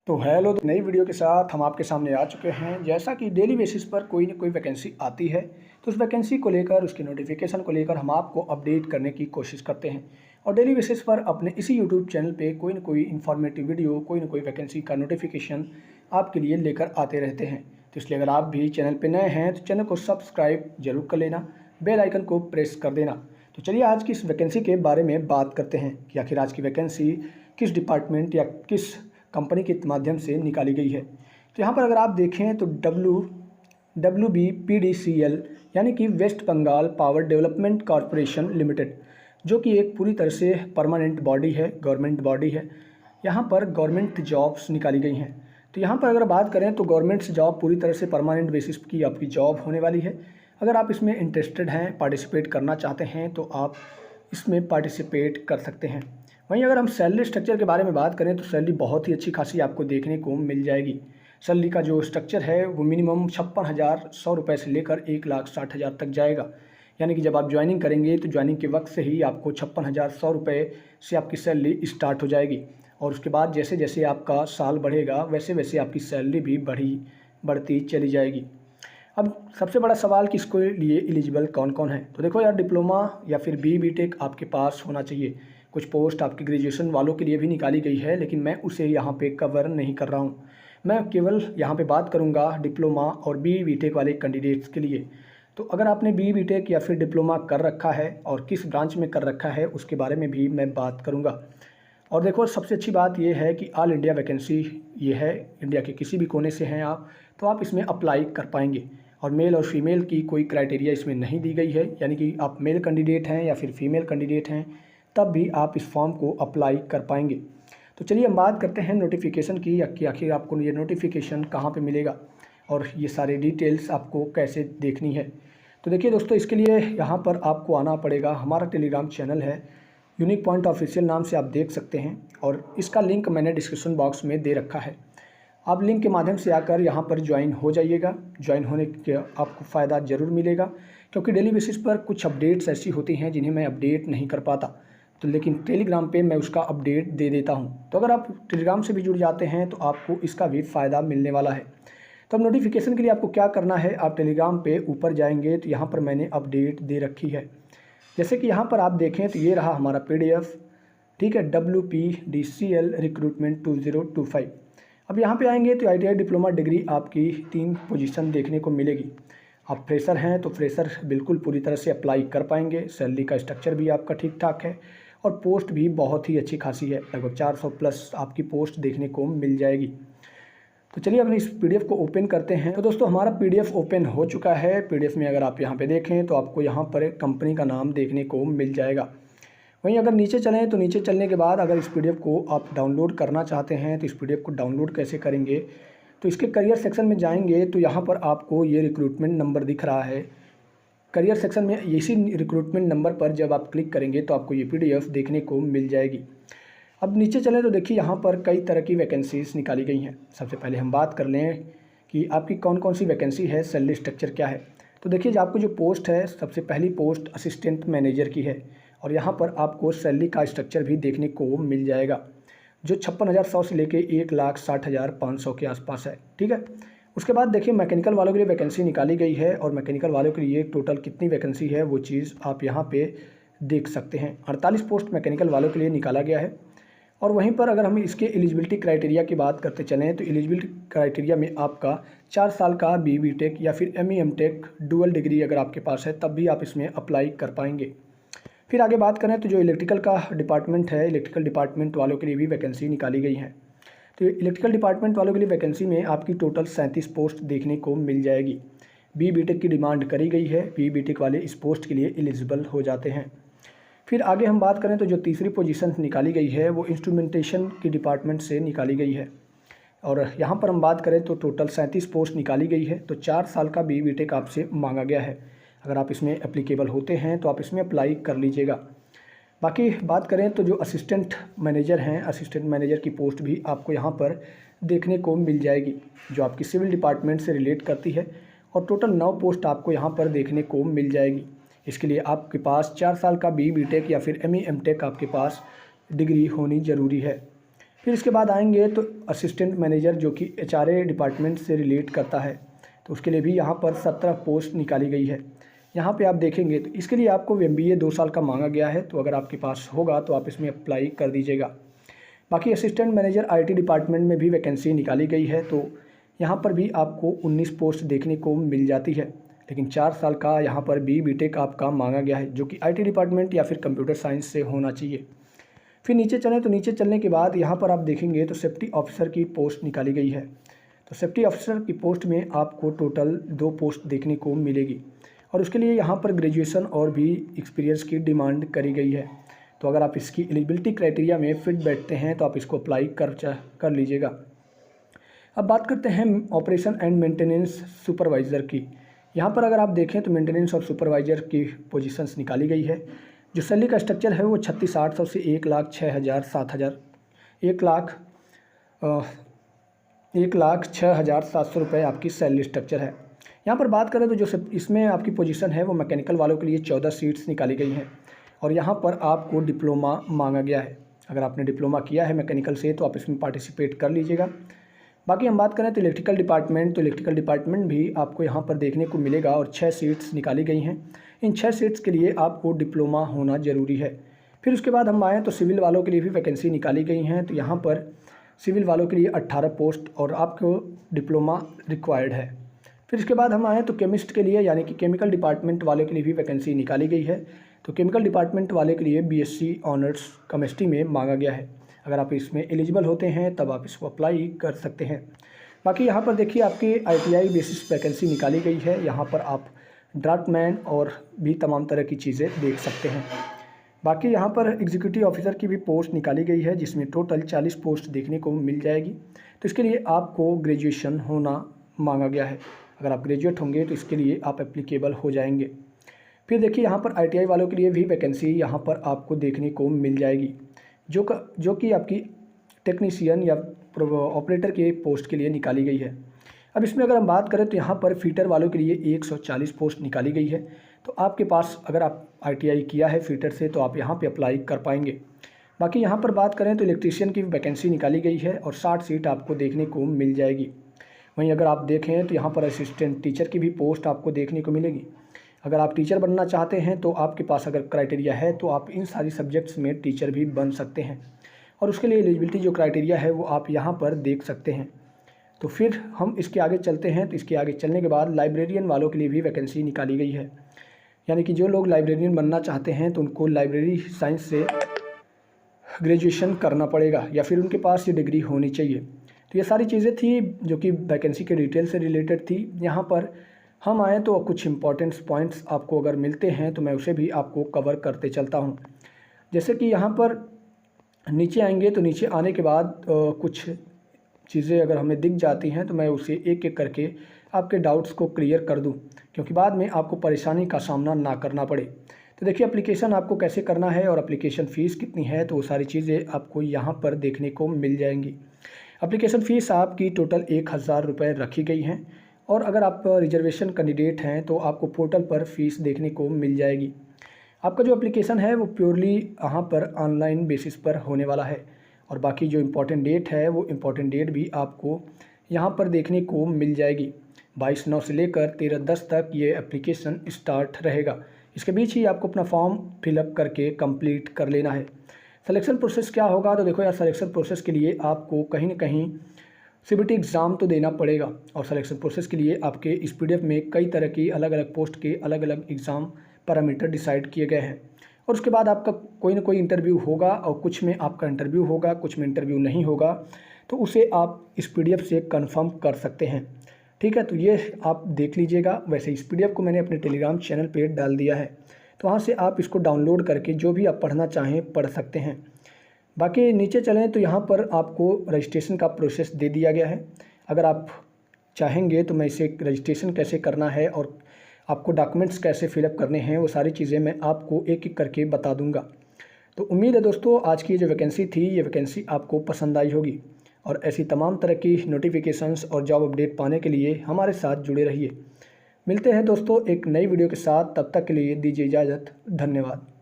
तो हेलो, नई वीडियो के साथ हम आपके सामने आ चुके हैं। जैसा कि डेली बेसिस पर कोई ना कोई वैकेंसी आती है, तो उस वैकेंसी को लेकर, उसकी नोटिफिकेशन को लेकर हम आपको अपडेट करने की कोशिश करते हैं। और डेली बेसिस पर अपने इसी यूट्यूब चैनल पे कोई ना कोई इन्फॉर्मेटिव वीडियो, कोई ना कोई वैकेंसी का नोटिफिकेशन आपके लिए लेकर आते रहते हैं। तो इसलिए अगर आप भी चैनल पर नए हैं तो चैनल को सब्सक्राइब जरूर कर लेना, बेल आइकन को प्रेस कर देना। तो चलिए आज की इस वैकेंसी के बारे में बात करते हैं कि आखिर आज की वैकेंसी किस डिपार्टमेंट या किस कंपनी के माध्यम से निकाली गई है। तो यहाँ पर अगर आप देखें तो WBPDCL यानी कि West Bengal power development corporation limited, जो कि एक पूरी तरह से परमानेंट बॉडी है, गवर्नमेंट बॉडी है। यहाँ पर गवर्नमेंट जॉब्स निकाली गई हैं। तो यहाँ पर अगर बात करें तो गवर्नमेंट जॉब पूरी तरह से परमानेंट बेसिस की आपकी जॉब होने वाली है। अगर आप इसमें इंटरेस्टेड हैं, पार्टिसिपेट करना चाहते हैं तो आप इसमें पार्टिसिपेट कर सकते हैं। वहीं अगर हम सैलरी स्ट्रक्चर के बारे में बात करें तो सैलरी बहुत ही अच्छी खासी आपको देखने को मिल जाएगी। सैलरी का जो स्ट्रक्चर है वो मिनिमम 56,100 रुपये से लेकर 1,60,000 तक जाएगा। यानी कि जब आप ज्वाइनिंग करेंगे तो ज्वाइनिंग के वक्त से ही आपको 56,100 रुपये से आपकी सैलरी स्टार्ट हो जाएगी। और उसके बाद जैसे जैसे आपका साल बढ़ेगा वैसे वैसे आपकी सैलरी भी बढ़ती चली जाएगी। अब सबसे बड़ा सवाल कि इसके लिए एलिजिबल कौन कौन है। तो देखो यार, डिप्लोमा या फिर BTech आपके पास होना चाहिए। कुछ पोस्ट आपकी ग्रेजुएशन वालों के लिए भी निकाली गई है, लेकिन मैं उसे यहाँ पे कवर नहीं कर रहा हूँ। मैं केवल यहाँ पे बात करूँगा डिप्लोमा और BTech वाले कैंडिडेट्स के लिए। तो अगर आपने BTech या फिर डिप्लोमा कर रखा है और किस ब्रांच में कर रखा है उसके बारे में भी मैं बात करूँगा। और देखो, सबसे अच्छी बात यह है कि ऑल इंडिया वैकेंसी ये है, इंडिया के किसी भी कोने से हैं आप तो आप इसमें अप्लाई कर पाएंगे। और मेल और फीमेल की कोई क्राइटेरिया इसमें नहीं दी गई है, यानी कि आप मेल कैंडिडेट हैं या फिर फीमेल कैंडिडेट हैं तब भी आप इस फॉर्म को अप्लाई कर पाएंगे। तो चलिए हम बात करते हैं नोटिफिकेशन की, या कि आखिर आपको ये नोटिफिकेशन कहाँ पे मिलेगा और ये सारे डिटेल्स आपको कैसे देखनी है। तो देखिए दोस्तों, इसके लिए यहाँ पर आपको आना पड़ेगा। हमारा टेलीग्राम चैनल है यूनिक पॉइंट ऑफिशियल नाम से, आप देख सकते हैं, और इसका लिंक मैंने डिस्क्रिप्शन बॉक्स में दे रखा है। आप लिंक के माध्यम से आकर यहाँ पर ज्वाइन हो जाइएगा। ज्वाइन होने के आपको फ़ायदा ज़रूर मिलेगा, क्योंकि डेली बेसिस पर कुछ अपडेट्स ऐसी होती हैं जिन्हें मैं अपडेट नहीं कर पाता, तो लेकिन टेलीग्राम पे मैं उसका अपडेट दे देता हूँ। तो अगर आप टेलीग्राम से भी जुड़ जाते हैं तो आपको इसका भी फ़ायदा मिलने वाला है। तो अब नोटिफिकेशन के लिए आपको क्या करना है, आप टेलीग्राम पे ऊपर जाएंगे तो यहाँ पर मैंने अपडेट दे रखी है। जैसे कि यहाँ पर आप देखें तो ये रहा हमारा PDF, ठीक है, WPDCL रिक्रूटमेंट 2025। अब यहाँ पे आएंगे तो ITI डिप्लोमा डिग्री आपकी 3 पोजीशन देखने को मिलेगी। आप फ्रेशर हैं तो फ्रेशर बिल्कुल पूरी तरह से अप्लाई कर पाएंगे। सैलरी का स्ट्रक्चर भी आपका ठीक ठाक है और पोस्ट भी बहुत ही अच्छी खासी है, लगभग 400 प्लस आपकी पोस्ट देखने को मिल जाएगी। तो चलिए अब इस PDF को ओपन करते हैं। तो दोस्तों, हमारा PDF ओपन हो चुका है। PDF में अगर आप यहाँ पे देखें तो आपको यहाँ पर कंपनी का नाम देखने को मिल जाएगा। वहीं अगर नीचे चलें तो नीचे चलने के बाद अगर इस PDF को आप डाउनलोड करना चाहते हैं तो इस PDF को डाउनलोड कैसे करेंगे, तो इसके करियर सेक्शन में जाएंगे तो यहाँ पर आपको ये रिक्रूटमेंट नंबर दिख रहा है। करियर सेक्शन में इसी रिक्रूटमेंट नंबर पर जब आप क्लिक करेंगे तो आपको ये PDF देखने को मिल जाएगी। अब नीचे चलें तो देखिए यहाँ पर कई तरह की वैकेंसीज़ निकाली गई हैं। सबसे पहले हम बात कर लें कि आपकी कौन कौन सी वैकेंसी है, सैलरी स्ट्रक्चर क्या है। तो देखिए, जो आपको जो पोस्ट है, सबसे पहली पोस्ट असिस्टेंट मैनेजर की है और यहाँ पर आपको सैलरी का स्ट्रक्चर भी देखने को मिल जाएगा, जो 56,100 से लेके 1,60,500 के आसपास है, ठीक है। उसके बाद देखिए, मैकेनिकल वालों के लिए वैकेंसी निकाली गई है और मैकेनिकल वालों के लिए टोटल कितनी वैकेंसी है वो चीज़ आप यहाँ पे देख सकते हैं। 48 पोस्ट मैकेनिकल वालों के लिए निकाला गया है। और वहीं पर अगर हम इसके एलिजिबिलिटी क्राइटेरिया की बात करते चलें तो एलिजिबिलिटी क्राइटेरिया में आपका 4 साल का BTech या फिर ME/MTech डुअल डिग्री अगर आपके पास है तब भी आप इसमें अप्लाई कर पाएंगे। फिर आगे बात करें तो जो इलेक्ट्रिकल का डिपार्टमेंट है, इलेक्ट्रिकल डिपार्टमेंट वालों के लिए भी वैकेंसी निकाली गई है। तो इलेक्ट्रिकल डिपार्टमेंट वालों के लिए वैकेंसी में आपकी टोटल 37 पोस्ट देखने को मिल जाएगी। BTech की डिमांड करी गई है, BTech वाले इस पोस्ट के लिए एलिजिबल हो जाते हैं। फिर आगे हम बात करें तो जो तीसरी पोजीशन निकाली गई है वो इंस्ट्रूमेंटेशन की डिपार्टमेंट से निकाली गई है और यहाँ पर हम बात करें तो टोटल 37 पोस्ट निकाली गई है। तो 4 साल का BTech आपसे मांगा गया है। अगर आप इसमें एप्लीकेबल होते हैं तो आप इसमें अप्लाई कर लीजिएगा। बाकी बात करें तो जो असिस्टेंट मैनेजर हैं, असिस्टेंट मैनेजर की पोस्ट भी आपको यहाँ पर देखने को मिल जाएगी, जो आपकी सिविल डिपार्टमेंट से रिलेट करती है और टोटल 9 पोस्ट आपको यहाँ पर देखने को मिल जाएगी। इसके लिए आपके पास 4 साल का BTech या फिर ME/MTech आपके पास डिग्री होनी ज़रूरी है। फिर इसके बाद आएंगे तो असिस्टेंट मैनेजर, जो कि HRA डिपार्टमेंट से रिलेट करता है, तो उसके लिए भी यहाँ पर 17 पोस्ट निकाली गई है। यहाँ पे आप देखेंगे तो इसके लिए आपको MBA 2 साल का मांगा गया है, तो अगर आपके पास होगा तो आप इसमें अप्लाई कर दीजिएगा। बाकी असिस्टेंट मैनेजर IT डिपार्टमेंट में भी वैकेंसी निकाली गई है, तो यहाँ पर भी आपको 19 पोस्ट देखने को मिल जाती है, लेकिन 4 साल का यहाँ पर BTech आपका मांगा गया है, जो कि IT डिपार्टमेंट या फिर कंप्यूटर साइंस से होना चाहिए। फिर नीचे चलें तो नीचे चलने के बाद यहाँ पर आप देखेंगे तो सेफ्टी ऑफिसर की पोस्ट निकाली गई है। तो सेफ्टी ऑफिसर की पोस्ट में आपको टोटल 2 पोस्ट देखने को मिलेगी, और उसके लिए यहाँ पर ग्रेजुएशन और भी एक्सपीरियंस की डिमांड करी गई है। तो अगर आप इसकी एलिजिबिलिटी क्राइटेरिया में फिट बैठते हैं तो आप इसको अप्लाई कर लीजिएगा। अब बात करते हैं ऑपरेशन एंड मेंटेनेंस सुपरवाइज़र की। यहाँ पर अगर आप देखें तो मेंटेनेंस और सुपरवाइज़र की पोजीशंस निकाली गई है। जो सैलरी का स्ट्रक्चर है वो 36,800 से 1,06,700 रुपये आपकी सैलरी स्ट्रक्चर है। यहाँ पर बात करें तो जो इसमें आपकी पोजीशन है वो मैकेनिकल वालों के लिए 14 सीट्स निकाली गई हैं, और यहाँ पर आपको डिप्लोमा मांगा गया है। अगर आपने डिप्लोमा किया है मैकेनिकल से तो आप इसमें पार्टिसिपेट कर लीजिएगा। बाकी हम बात करें तो इलेक्ट्रिकल डिपार्टमेंट भी आपको यहाँ पर देखने को मिलेगा, और 6 सीट्स निकाली गई हैं। इन 6 सीट्स के लिए आपको डिप्लोमा होना ज़रूरी है। फिर उसके बाद हम आएँ तो सिविल वालों के लिए भी वैकेंसी निकाली गई हैं, तो यहाँ पर सिविल वालों के लिए 18 पोस्ट और आपको डिप्लोमा रिक्वायर्ड है। फिर इसके बाद हम आएँ तो केमिस्ट के लिए, यानी कि केमिकल डिपार्टमेंट वाले के लिए भी वैकेंसी निकाली गई है। तो केमिकल डिपार्टमेंट वाले के लिए BSc ऑनर्स केमिस्ट्री में मांगा गया है। अगर आप इसमें एलिजिबल होते हैं तब आप इसको अप्लाई कर सकते हैं। बाकी यहाँ पर देखिए आपकी ITI बेसिस वैकेंसी निकाली गई है। यहाँ पर आप ड्राफ्टमैन और भी तमाम तरह की चीज़ें देख सकते हैं। बाकी यहाँ पर एग्जीक्यूटिव ऑफिसर की भी पोस्ट निकाली गई है, जिसमें टोटल 40 पोस्ट देखने को मिल जाएगी। तो इसके लिए आपको ग्रेजुएशन होना मांगा गया है। अगर आप ग्रेजुएट होंगे तो इसके लिए आप एप्लीकेबल हो जाएंगे। फिर देखिए यहाँ पर ITI वालों के लिए भी वैकेंसी यहाँ पर आपको देखने को मिल जाएगी, जो कि आपकी टेक्नीशियन या ऑपरेटर के पोस्ट के लिए निकाली गई है। अब इसमें अगर हम बात करें तो यहाँ पर फीटर वालों के लिए 140 पोस्ट निकाली गई है। तो आपके पास अगर आप ITI किया है फीटर से तो आप यहाँ पे अप्लाई कर पाएंगे। बाकी यहाँ पर बात करें तो इलेक्ट्रीशियन की वैकेंसी निकाली गई है, और 60 सीट आपको देखने को मिल जाएगी। वहीं अगर आप देखें तो यहाँ पर असिस्टेंट टीचर की भी पोस्ट आपको देखने को मिलेगी। अगर आप टीचर बनना चाहते हैं तो आपके पास अगर क्राइटेरिया है तो आप इन सारी सब्जेक्ट्स में टीचर भी बन सकते हैं, और उसके लिए एलिजिबिलिटी जो क्राइटेरिया है वो आप यहाँ पर देख सकते हैं। तो फिर हम इसके आगे चलते हैं। तो इसके आगे चलने के बाद लाइब्रेरियन वालों के लिए भी वैकेंसी निकाली गई है, यानी कि जो लोग लाइब्रेरियन बनना चाहते हैं तो उनको लाइब्रेरी साइंस से ग्रेजुएशन करना पड़ेगा, या फिर उनके पास ये डिग्री होनी चाहिए। तो ये सारी चीज़ें थी जो कि वैकेंसी के डिटेल से रिलेटेड थी। यहाँ पर हम आएँ तो कुछ इंपॉर्टेंट पॉइंट्स आपको अगर मिलते हैं तो मैं उसे भी आपको कवर करते चलता हूँ। जैसे कि यहाँ पर नीचे आएंगे तो नीचे आने के बाद कुछ चीज़ें अगर हमें दिख जाती हैं तो मैं उसे एक एक करके आपके डाउट्स को क्लियर कर दूं, क्योंकि बाद में आपको परेशानी का सामना ना करना पड़े। तो देखिए एप्लीकेशन आपको कैसे करना है और एप्लीकेशन फ़ीस कितनी है, तो वो सारी चीज़ें आपको यहाँ पर देखने को मिल जाएंगी। एप्लीकेशन फ़ीस आपकी टोटल 1,000 रुपये रखी गई हैं, और अगर आप रिजर्वेशन कैंडिडेट हैं तो आपको पोर्टल पर फ़ीस देखने को मिल जाएगी। आपका जो एप्लीकेशन है वो प्योरली यहाँ पर ऑनलाइन बेसिस पर होने वाला है, और बाकी जो इम्पोर्टेंट डेट है वो इम्पोर्टेंट डेट भी आपको यहाँ पर देखने को मिल जाएगी। 22/9 से लेकर 13/10 तक ये एप्लीकेशन स्टार्ट रहेगा। इसके बीच ही आपको अपना फॉर्म फिलअप करके कंप्लीट कर लेना है। सिलेक्शन प्रोसेस क्या होगा, तो देखो यार सिलेक्शन प्रोसेस के लिए आपको कहीं ना कहीं CBT एग्ज़ाम तो देना पड़ेगा, और सिलेक्शन प्रोसेस के लिए आपके इस PDF में कई तरह की अलग अलग पोस्ट के अलग अलग एग्ज़ाम पैरामीटर डिसाइड किए गए हैं, और उसके बाद आपका कोई ना कोई इंटरव्यू होगा, और कुछ में आपका इंटरव्यू होगा, कुछ में इंटरव्यू नहीं होगा, तो उसे आप इस PDF से कंफर्म कर सकते हैं। ठीक है, तो ये आप देख लीजिएगा। वैसे इस PDF को मैंने अपने टेलीग्राम चैनल पे डाल दिया है, तो वहाँ से आप इसको डाउनलोड करके जो भी आप पढ़ना चाहें पढ़ सकते हैं। बाकी नीचे चलें तो यहाँ पर आपको रजिस्ट्रेशन का प्रोसेस दे दिया गया है। अगर आप चाहेंगे तो मैं इसे रजिस्ट्रेशन कैसे करना है और आपको डॉक्यूमेंट्स कैसे फिलअप करने हैं वो सारी चीज़ें मैं आपको एक एक करके बता दूंगा। तो उम्मीद है दोस्तों आज की जो वैकेंसी थी ये वैकेंसी आपको पसंद आई होगी, और ऐसी तमाम तरह की नोटिफिकेशंस और जॉब अपडेट पाने के लिए हमारे साथ जुड़े रहिए। मिलते हैं दोस्तों एक नई वीडियो के साथ, तब तक के लिए दीजिए इजाज़त। धन्यवाद।